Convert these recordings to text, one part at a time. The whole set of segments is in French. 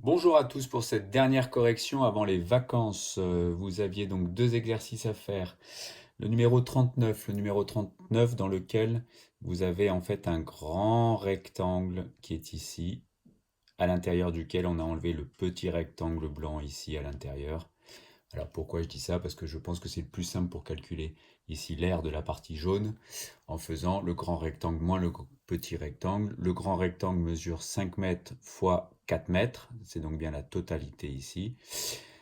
Bonjour à tous pour cette dernière correction avant les vacances. Vous aviez donc deux exercices à faire. Le numéro 39 dans lequel vous avez en fait un grand rectangle qui est ici, à l'intérieur duquel on a enlevé le petit rectangle blanc ici à l'intérieur. Alors pourquoi je dis ça? Parce que je pense que c'est le plus simple pour calculer ici l'aire de la partie jaune en faisant le grand rectangle moins le petit rectangle. Le grand rectangle mesure 5 mètres fois 4 mètres, c'est donc bien la totalité ici.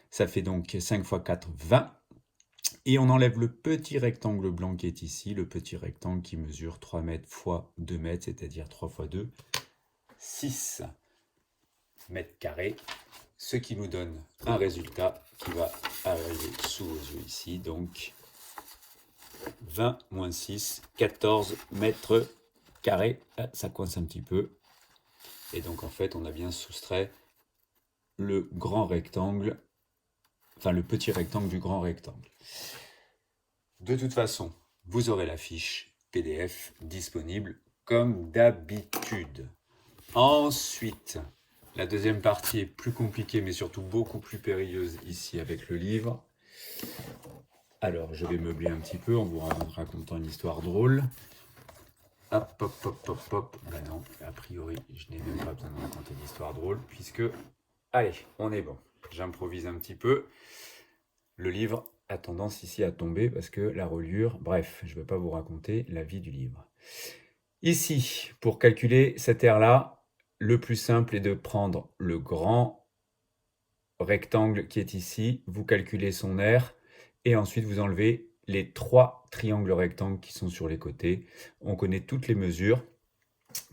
Ça fait donc 5 fois 4, 20. Et on enlève le petit rectangle blanc qui est ici, le petit rectangle qui mesure 3 mètres fois 2 mètres, c'est-à-dire 3 fois 2, 6 mètres carrés, ce qui nous donne un résultat qui va arriver sous vos yeux ici, donc 20 moins 6, 14 mètres carrés. Ah, ça coince un petit peu. Et donc en fait, on a bien soustrait le grand rectangle, enfin le petit rectangle du grand rectangle. De toute façon, vous aurez la fiche PDF disponible comme d'habitude. Ensuite, la deuxième partie est plus compliquée, mais surtout beaucoup plus périlleuse ici avec le livre. Alors, je vais meubler un petit peu en vous racontant une histoire drôle. Hop, hop, hop, hop, hop. Ben non, a priori, je n'ai même pas besoin de raconter une histoire drôle, puisque... Allez, on est bon. J'improvise un petit peu. Le livre a tendance ici à tomber, parce que la reliure... Bref, je ne vais pas vous raconter la vie du livre. Ici, pour calculer cette aire-là, le plus simple est de prendre le grand rectangle qui est ici, vous calculez son aire, et ensuite vous enlevez les trois triangles rectangles qui sont sur les côtés. On connaît toutes les mesures.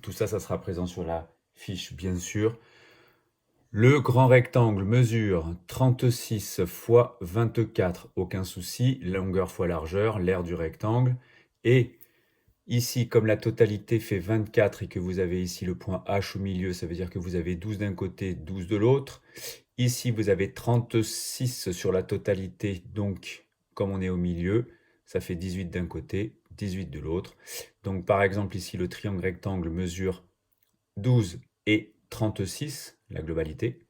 Tout ça, ça sera présent sur la fiche, bien sûr. Le grand rectangle mesure 36 fois 24, aucun souci, longueur fois largeur, l'aire du rectangle. Et ici, comme la totalité fait 24 et que vous avez ici le point H au milieu, ça veut dire que vous avez 12 d'un côté, 12 de l'autre. Ici, vous avez 36 sur la totalité, donc comme on est au milieu, ça fait 18 d'un côté, 18 de l'autre. Donc par exemple, ici, le triangle rectangle mesure 12 et 36, la globalité.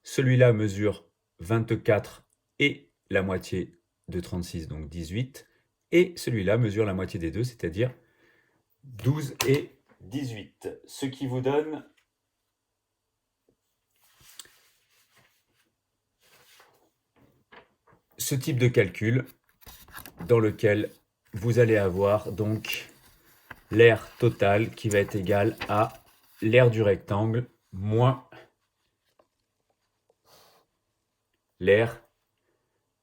Celui-là mesure 24 et la moitié de 36, donc 18. Et celui-là mesure la moitié des deux, c'est-à-dire 12 et 18. Ce qui vous donne ce type de calcul dans lequel vous allez avoir donc l'aire totale qui va être égale à l'aire du rectangle moins l'aire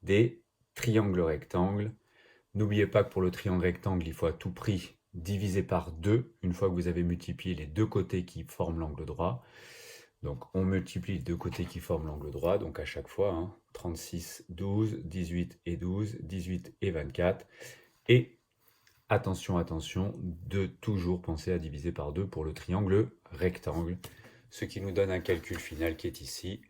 des triangles rectangles. N'oubliez pas que pour le triangle rectangle, il faut à tout prix diviser par 2 une fois que vous avez multiplié les deux côtés qui forment l'angle droit. Donc on multiplie les deux côtés qui forment l'angle droit, donc à chaque fois, 36, 12, 18 et 12, 18 et 24. Et attention, attention, de toujours penser à diviser par 2 pour le triangle rectangle, ce qui nous donne un calcul final qui est ici.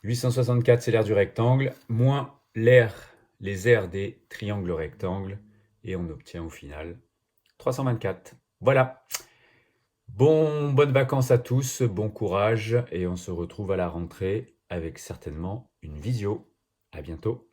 864, c'est l'aire du rectangle, moins les aires des triangles rectangles, et on obtient au final 324. Voilà. Bonnes vacances à tous, bon courage, et on se retrouve à la rentrée avec certainement une visio. À bientôt.